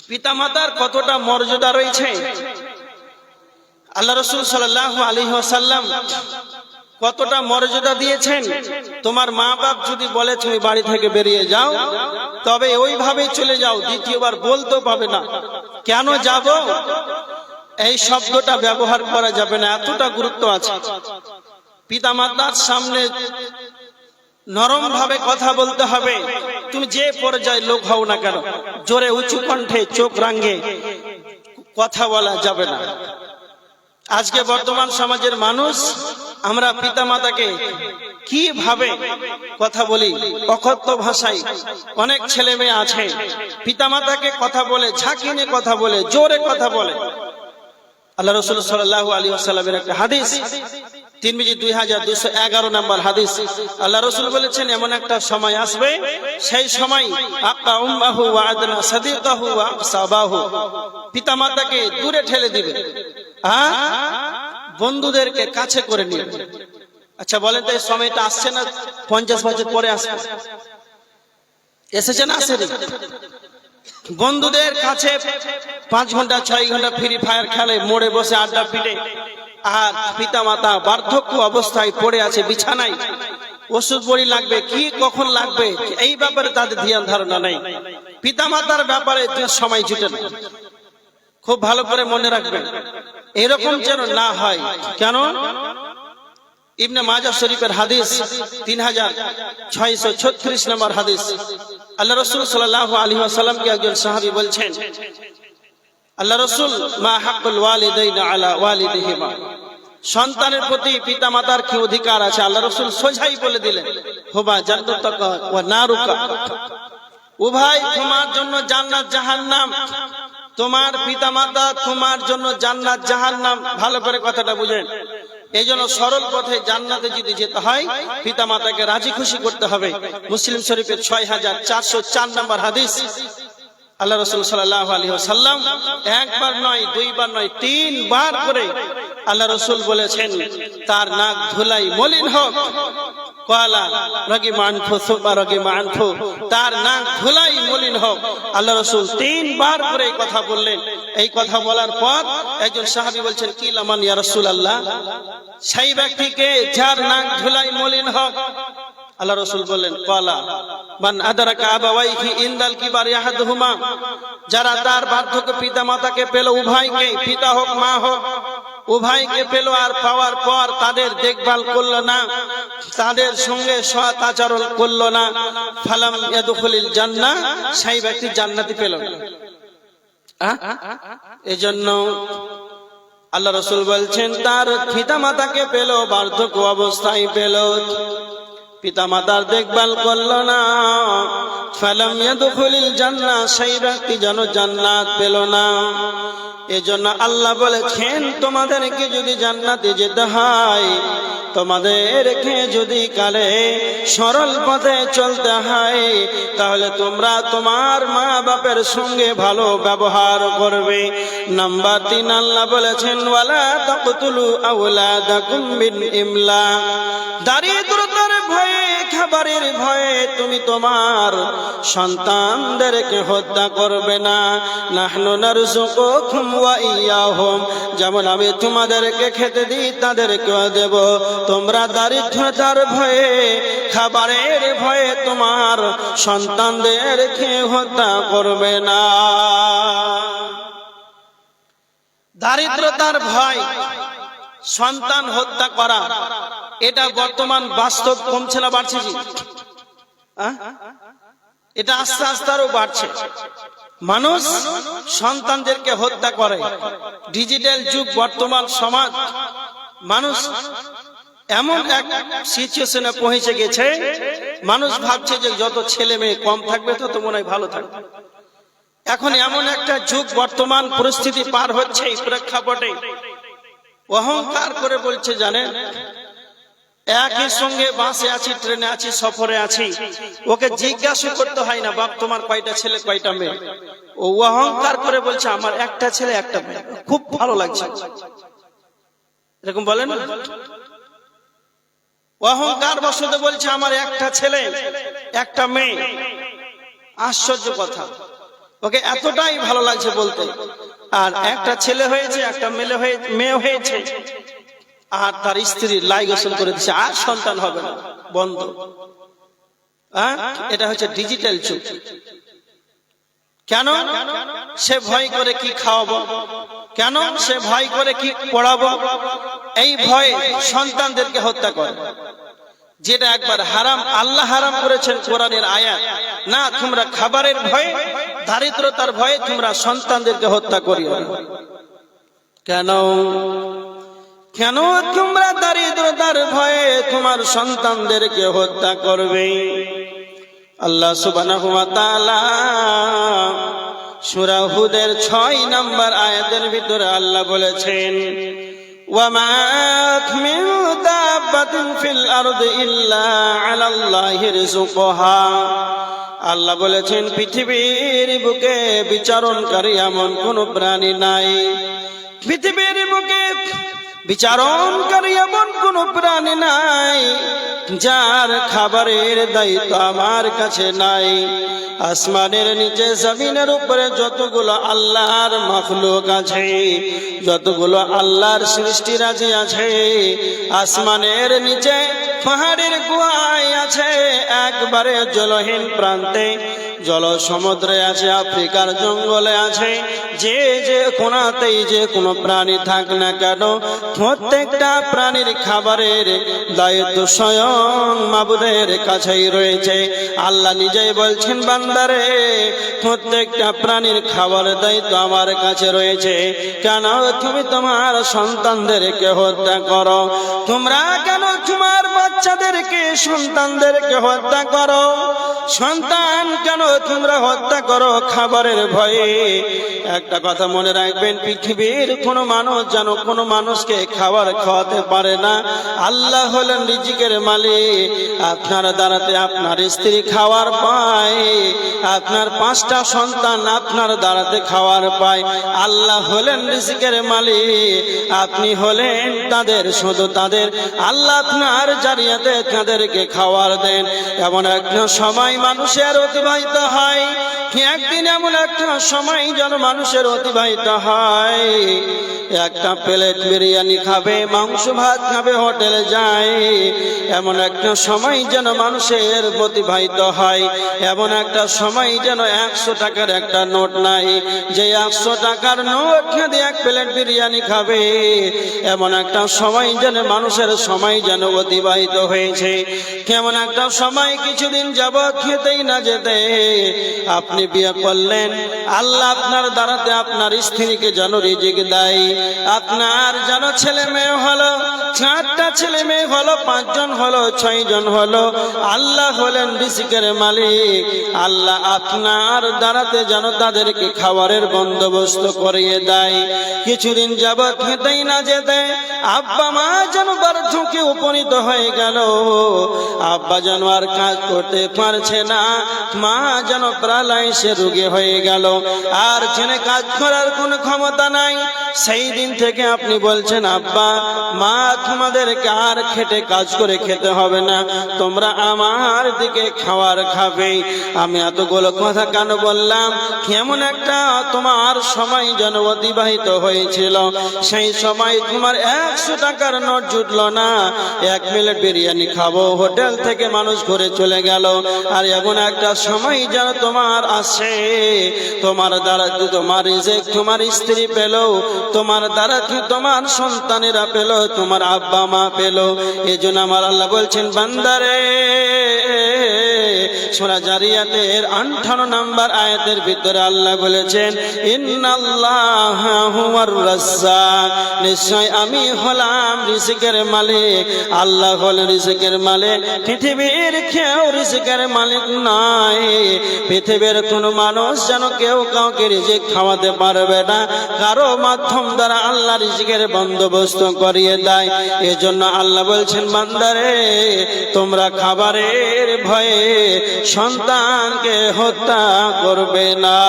পিতামাতার কতটা মর্যাদা রয়েছে। আল্লাহ রাসূল সাল্লাল্লাহু আলাইহি ওয়াসাল্লাম কতটা মর্যাদা দিয়েছেন। তোমার মা বাপ যদি বলে তুমি বাড়ি থেকে বেরিয়ে যাও, তবে ওইভাবেই চলে যাও, দ্বিতীয়বার বলতে পাবে না কেন যাব, এই শব্দটা ব্যবহার করা যাবে না, এতটা গুরুত্ব আছে। পিতামাতার সামনে নরম ভাবে কথা বলতে হবে। তুমি যে পর্যায়ে লোক হও না কেন, জোরে উঁচু কণ্ঠে চোখ রাঙে কথা বলা যাবে না। আজকে বর্তমান সমাজের মানুষ, আমরা পিতামাতাকে কিভাবে কথা বলি, অকথ্য ভাষায় অনেক ছেলে মেয়ে আছে পিতামাতাকে কথা বলে, ঝাঁকিয়ে কথা বলে, জোরে কথা বলে। আল্লাহ রাসূল সাল্লাল্লাহু আলাইহি ওয়াসাল্লামের একটা হাদিস, তিরমিজি 2211 নম্বর হাদিস, আল্লাহ রাসূল বলেছেন এমন একটা সময় আসবে, সেই সময় আকা উম্মাহু ওয়া আদনা সাদিকাহু ওয়া সাবাহু, পিতামাতাকে দূরে ঠেলে দিবে, বন্ধুদেরকে কাছে করে নিবে। আচ্ছা বলেন তো এই সময়টা আসছে না 50 বছর পরে আসবে? এসেছে না আসেনি? বন্ধুদের কাছে 5 ঘন্টা 6 ঘন্টা ফ্রি ফায়ার খেলে, মোড়ে বসে আড্ডা পিটে, আর পিতামাতা বার্ধক্য অবস্থায় পড়ে আছে বিছানায়, ওষুধ বড়ি লাগবে, কি কখন লাগবে এই ব্যাপারে তাদের ধ্যান ধারণা নেই। পিতামাতার ব্যাপারে সময় জুটে না। খুব ভালো করে মনে রাখবেন, এরকম যেন না হয়। কেন? ইবনে মাজাহ শরীফের হাদিস 3636 নম্বর হাদিস, আল্লাহ রাসূল সাল্লাল্লাহু আলাইহি ওয়াসাল্লামকে একজন সাহাবী বলছেন, আল্লাহ রাসূল মা হাক্কুল ওয়ালিদাইন আলা ওয়ালিদিহিমা, সন্তানের প্রতি পিতামাতার কি অধিকার আছে? আল্লাহ রাসূল সোজাই বলে দিলেন, হুমা জান্নাতুকা ওয়া নারুকা, উভয় তোমার জন্য জান্নাত জাহান্নাম। তোমার পিতামাতা তোমার জন্য জান্নাত জাহান্নাম। ভালো করে কথাটা বুঝেন। এই জন্য সরল পথে জান্নাতে যদি যেতে হয়, পিতামাতাকে রাজি খুশি করতে হবে। মুসলিম শরীফের 6404 নম্বর হাদিস, আল্লাহ রাসূল সাল্লাল্লাহু আলাইহি ওয়াসাল্লাম একবার নয়, দুইবার নয়, 3 বার করে আল্লাহ রাসূল বলেছেন, তার নাক ধুলাই মলিন হোক, ক্বালা রাগিমা আনফু সুমা রাগিমা আনফু, তার নাক ধুলাই মলিন হোক। আল্লাহ রাসূল 3 বার করে এই কথা বললেন। এই কথা বলার পর একজন সাহাবী বলছেন, কি লামান ইয়া রাসূলুল্লাহ, সেই ব্যক্তিকে যার নাক ধুলাই মলিন হোক। আল্লাহ রাসূল বললেন, ক্বালা মান আদরাকা আবাওয়াইহি ইনদাল কিবারি আহাদুহুমা, যারা তার বার্ধক্য পিতামাতাকে পেল, উভয়কে, পিতা হোক মা হোক, উভয়কে পেল, আর পাওয়ার পর তাদের দেখভাল করলো না, তাদের সঙ্গে সৎ আচরণ করলো না, ফালাম ইয়াদখুলিল জান্নাহ, সেই ব্যক্তি জান্নাতি পেল না। এজন্য আল্লাহ রাসূল বলছেন, তার পিতামাতাকে পেল, বার্ধক্য অবস্থায় পেল, পিতামাতার দেখভাল করলো না, ফালাম ইয়াদখুলিল জান্নাহ, সেই ব্যক্তি যেন জান্নাত পেল না। এজন্য আল্লাহ বলেছেন, তোমাদেরকে যদি জান্নাতে যেতে হয়, তোমাদেরকে যদি কালে সরল পথে চলতে হয়, তাহলে তোমরা তোমার মা বাপের সঙ্গে ভালো ব্যবহার করবে। নাম্বার 3 আল্লাহ বলেছেন, ওয়ালা তাকতুলু আওলাদাকুম মিন ইমলাক, দারিদ্রতার ভয়ে, খাবারের ভয়ে তুমি তোমার সন্তানদেরকে হত্যা করবে না। নাহনু নারযুকুকুম ওয়া ইয়াহুম, যেমন আমি তোমাদেরকে খেতে দিই তাদেরকেও দেব। তোমরা দারিদ্রতার ভয়ে, খাবারের ভয়ে তোমার সন্তানদেরকে হত্যা করবে না। দারিদ্রতার ভয়, সন্তান হত্যা করা, এটা বর্তমান বাস্তব কমছে না বাড়ছে? এটা আস্তে আস্তে আরো বাড়ছে। মানুষ সন্তানদেরকে হত্যা করে। ডিজিটাল যুগ, বর্তমান সমাজ, মানুষ এমন এক সিচুয়েশনে পৌঁছে গেছে, মানুষ ভাবছে যে যত ছেলে মেয়ে কম থাকবে তত মনে হয় ভালো থাকবে। এখন এমন একটা যুগ, বর্তমান পরিস্থিতি পার হচ্ছে, এই প্রেক্ষাপটে অহংকার করে বলছে, জানেন, একই সঙ্গে বাসে আছি, ট্রেনে আছি, সফরে আছি, ওকে জিজ্ঞাসা করতে হয় না, বাপ তোমার কয়টা ছেলে কয়টা মেয়ে, ও অহংকার করে বলছে আমার একটা ছেলে একটা মেয়ে, খুব ভালো লাগছে। এরকম বলেন, অহংকার বশত বলছে আমার একটা ছেলে একটা মেয়ে। আশ্চর্য কথা, ওকে এতটাই ভালো লাগছে বলতে। আর একটা ছেলে হয়েছে, একটা মেয়ে হয়েছে, আর তার স্ত্রী লাই গোসল করে দিচ্ছে, আর সন্তান হবে না, বন্ধ। এটা হচ্ছে ডিজিটাল যুগ। কেন? সে ভয় করে কি খাওয়াবো, কেন সে ভয় করে কি পড়াবো, এই ভয়ে সন্তানদেরকে হত্যা করে। যেটা একবার হারাম, আল্লাহ হারাম করেছেন কোরআনের আয়াত। না, তোমরা খাবারের ভয়ে, দারিদ্রতার ভয়ে তোমরা সন্তানদেরকে হত্যা করিও না। কেন? কেন তোমরা দারিদ্রতার ভয়ে তোমার সন্তানদেরকে হত্যা করবে? আল্লাহ সুবহানাহু ওয়া তাআলা সূরা হুদের 6 নম্বর আয়াতের ভিতরে আল্লাহ বলেছেন, ওয়ামা মিন দাব্বাতিন ফিল আরদি ইল্লা আলাল্লাহি রিজকুহা। আল্লাহ বলেছেন পৃথিবীর বুকে বিচরণকারী এমন কোন প্রাণী নাই, পৃথিবীর বুকে বিচরণকারী এমন কোন প্রাণী নাই যার খাবারের দায়িত্ব আমার কাছে নাই। আসমানের নিচে জমিনের উপরে যতগুলো আল্লাহর মাখলুক আছে, যতগুলো আল্লাহর সৃষ্টিরাজি আছে, আসমানের নিচে পাহাড়ের গুহায় আছে, একবারে জলহীন প্রান্তে, জল সমুদ্রে আছে, আফ্রিকার জঙ্গলে আছে, যে যে কোনাতেই যে কোনো প্রাণী থাক না কেন, প্রত্যেকটা প্রাণীর খাবারের দায়িত্ব স্বয়ং মাবুদের কাছেই রয়েছে। আল্লাহ নিজেই বলছেন, বান্দারে প্রত্যেকটা প্রাণীর খাবারের দায়িত্ব আমার কাছে রয়েছে। কেন তুমি তোমার সন্তানদেরকে হত্যা করো? তোমরা কেন তোমার বাচ্চাদেরকে, সন্তানদেরকে হত্যা করো? সন্তান কেন তোমরা হত্যা করো? খাবারের ভয়ে। একটা কথা মনে রাখবেন, পৃথিবীর কোনো মানুষ যেন কোনো মানুষকে খাবার খাওয়াতে পারে না। আল্লাহ হলেন রিজিকের মালিক। আপনার দ্বারাতে আপনার স্ত্রী খাওয়ার পায়, আপনার 5টা সন্তান আপনার দ্বারাতে খাওয়ার পায়। আল্লাহ হলেন রিজিকের মালিক, আপনি হলেন তাদের, শুধু তাদের। আল্লাহ আপনার জারিয়াতে তাদেরকে খাওয়ার দেন। এমন একটা সময় মানুষের অতিবাহিত হয়, একদিন এমন একটা সময় যেন মানুষের অতিবাহিত হয়, একটা প্লেট বিরিয়ানি খাবে, মাংস ভাত খাবে, হোটেলে যায়, এমন একটা সময় যেন মানুষের অতিবাহিত হয়। এমন একটা সময় যেন 100 টাকার একটা নোট নাই, যে 100 টাকার নোট দিয়ে 1 প্লেট বিরিয়ানি খাবে। এমন একটা সময় যেন মানুষের সময় যেন অতিবাহিত হয়েছে। কেমন একটা সময় কিছুদিন যাবত খেতেই না যেতে আপনি বিয়ে করলেন, আল্লাহ আপনার দ্বারাতে আপনার স্ত্রীকে যেন রিজিক দেয়। আপনার যেন ছেলে মেয়ে হলো, 4টা ছেলে মেয়ে হলো, 5 জন হলো, 6 জন হলো, আল্লাহ হলেন রিজিকের মালিক। আল্লাহ আপনার দ্বারাতে যেন তাদেরকে খাবারের বন্দোবস্ত করিয়ে দেয়। কিছুদিন যাবত খেতেই না যেতে আব্বা মা যেন বার্ধক্যে উপনীত হয়ে গেল, আব্বা যেন আর কাজ করতে পারছে না, মা যেন প্যারালাইসে রোগী হয়ে গেল, আর জেনে কাজ করার কোনো ক্ষমতা নাই। সেই দিন থেকে আপনি বলছেন, আব্বা মা তোমাদেরকে আর খেটে কাজ করে খেতে হবে না, তোমরা আমার দিকে খাবার খাবে। আমি এতগুলো কথা কেন বললাম? কেমন একটা তোমার সময় যেন অতিবাহিত হয়েছিল, সেই সময় তোমার 100 টাকার নোট জুটলো না, 1 প্লেট বিরিয়ানি খাবো, হোটেল থেকে মানুষ ঘুরে চলে গেল। আর এমন একটা সময় যেন তোমার আসে, তোমার দ্বারা তোমার রিজিক তোমার স্ত্রী পেল, তোমার দ্বারা তোমার সন্তানেরা পেল, তোমার আব্বা মা পেল। এজন্য আমার আল্লাহ বলছেন, বান্দারে সূরা জারিয়াতের 58 নম্বর আয়াতের ভিতরে আল্লাহ বলেছেন, ইন্নাল্লাহা হুয়ার রাজ্জাক, নিশ্চয় আমি হলাম রিজিকের মালিক। আল্লাহ হলেন রিজিকের মালিক। পৃথিবীর কেউ রিজিকের মালিক নয়। পৃথিবীর কোনো মানুষ যেন কেউ কাউকে রিজিক খাওয়াতে পারবে না, কারো মাধ্যম দ্বারা আল্লাহ রিজিকের বন্দোবস্ত করিয়ে দেয়। এজন্য আল্লাহ বলছেন, বান্দারে তোমরা খাবারের ভয়ে সন্তানকে হত্যা করবে না।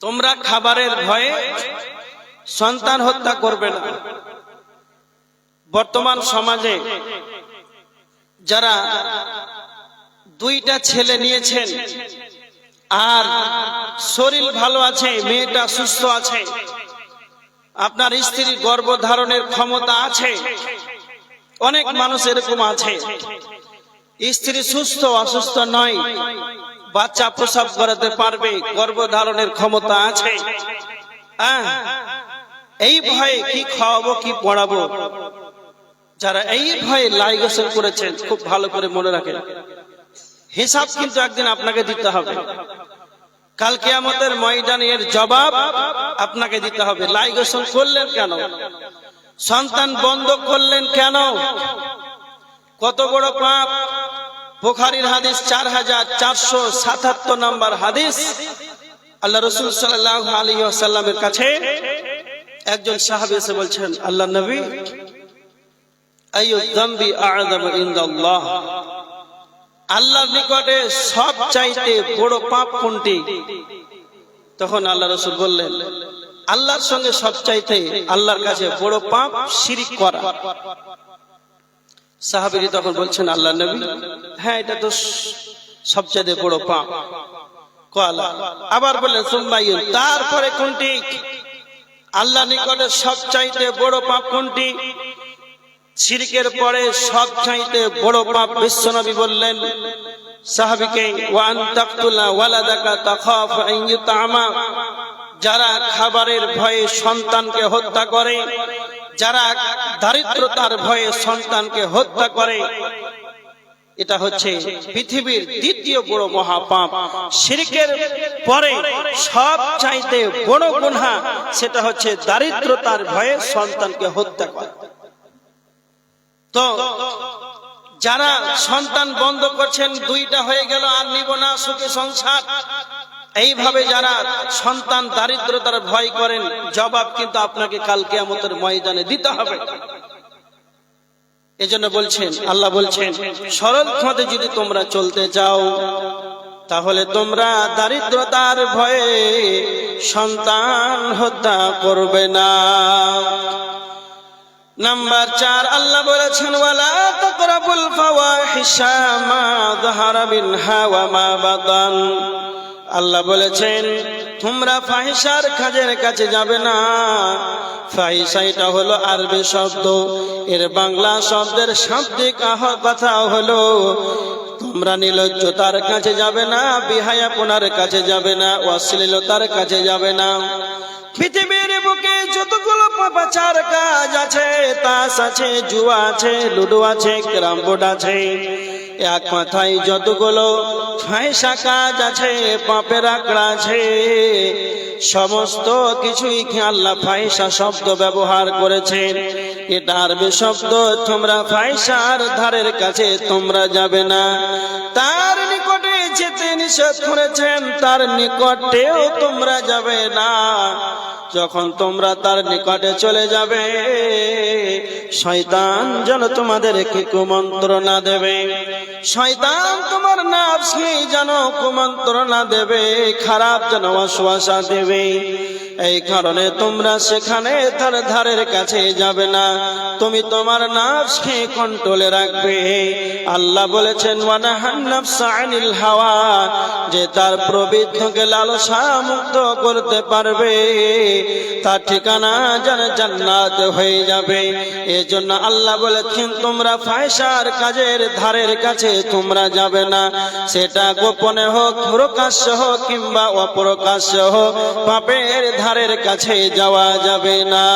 তোমরা খাবারের ভয়ে সন্তান হত্যা করবে না। বর্তমান সমাজে যারা দুইটা ছেলে নিয়েছেন আর শরীর ভালো আছে, মেয়েটা সুস্থ আছে, আপনার স্ত্রীর গর্ভধারণের ক্ষমতা আছে। অনেক মানুষ এরকম আছে, স্ত্রী সুস্থ অসুস্থ নয়, বাচ্চা প্রসব করাতে পারবে, গর্ভধারণের ক্ষমতা আছে। এই ভয়ে কি খাওয়াবো কি পড়াবো, যারা এই ভয়ে লাইগেশন করেছেন খুব ভালো করে মনে রাখেন, হিসাব কিন্তু একদিন আপনাকে দিতে হবে। কাল কিয়ামতের ময়দানে এর জবাব আপনাকে দিতে হবে। লাইগেশন করলেন কেন? সন্তান বন্ধ করলেন কেন? কত বড় পাপ! বুখারীর হাদিস 4477 নম্বর হাদিস। আল্লাহ রাসূল সাল্লাল্লাহু আলাইহি ওয়াসাল্লামের কাছে একজন সাহাবী এসে বলছেন, আল্লাহ নবী, আইয়ু যামবি আ'যামু ইনদাল্লাহ, আল্লাহর নিকটে সবচাইতে বড় পাপ কোনটি? তখন আল্লাহ রাসূল বললেন, আল্লাহর সঙ্গে সবচাইতে আল্লাহর কাছে বড় পাপ শিরক করা। সাহাবী তখন বলছেন, আল্লাহ নবী, হ্যাঁ এটা তো সবচাইতে বড় পাপ। কলা আবার বললেন, সুম্মাইয়ুন, তারপরে কোনটি? আল্লাহর নিকটে সবচাইতে বড় পাপ কোনটি? শিরকের পরে সবচাইতে বড় পাপ বিশ্বনবী বললেন সাহাবীকে, ওয়া আন তাকতুলা ওয়ালাদাকা তাখাফু আন ইউতামা, যারা খাবারের ভয়ে সন্তানকে হত্যা করে, যারা দারিদ্রতার ভয়ে সন্তানকে হত্যা করে, এটা হচ্ছে পৃথিবীর দ্বিতীয় বড় মহাপাপ। শিরকের পরে সবচাইতে বড় গুনাহ সেটা হচ্ছে দারিদ্রতার ভয়ে সন্তানকে হত্যা করা। তো যারা সন্তান বন্ধ করছেন, দুইটা হয়ে গেল আর নিব না সুখে সংসার, এইভাবে যারা সন্তান দারিদ্রতার ভয় করেন, জবাব কিন্তু আপনাকে কাল কিয়ামতের ময়দানে দিতে হবে। এজন্য বলছেন, আল্লাহ বলছেন, সরল পথে যদি তোমরা চলতে যাও তাহলে তোমরা দারিদ্রতার ভয়ে সন্তান হত্যা করবে না। নাম্বার 4, আল্লাহ বলেছেন, ওয়ালা তাকরাবুল ফাওয়াহিশা মা যাহারা মিনহা ওয়া মা বাতান। আল্লাহ বলেছেন, তোমরা ফাহিশার কাজের কাছে যাবে না। ফাহিশা এটা হলো আরবি শব্দ, এর বাংলা শব্দের শাব্দিক কথা হলো তোমরা নির্লজ্জতার কাছে যাবে না, বিহায়াপনার কাছে যাবে না, অশ্লীলতার কাছে যাবে না। পৃথিবীর বুকে যতগুলো পাপাচার কাজ আছে, তাস আছে, জুয়া আছে, লুডো আছে, ক্যারাম বোর্ড আছে, এক কথায় যতগুলো ফাহিশা কাজ আছে, পাপের আঁকড়া আছে, সমস্ত কিছুই আল্লাহ ফাহিশা শব্দ ব্যবহার করেছেন। এটা আরবি শব্দ। তোমরা ফাহিশার ধারের কাছে তোমরা যাবে না। তার নিকটে যেতে নিষেধ করেছেন, তার নিকটেও তোমরা যাবে না। যখন তোমরা তার নিকটে চলে যাবে, শয়তান যেন তোমাদেরকে কুমন্ত্রণা দেবে, শয়তান তোমার নফসকে যেন কুমন্ত্রণা দেবে, খারাপ যেন ওয়াসওয়াসা দেবে। এই কারণে তোমরা সেখানে তার ধারের কাছে যাবে না। তুমি তোমার নফসকে কন্ট্রোলে রাখবে। আল্লাহ বলেছেন, ওয়ানাহান নাফসা আনিল হাওয়া, যে তার প্রবৃত্তিকে লালসা মুক্ত করতে পারবে, তার ঠিকানা জান্নাত হয়ে যাবে। এজন্য আল্লাহ বলেছেন, তোমরা ফাহিশার কাজের ধারের কাছে তোমরা যাবে না। সেটা গোপনে হোক, প্রকাশ্য হোক কিংবা অপ্রকাশ্য হোক, পাপের ধারের কাছে যাওয়া যাবে না।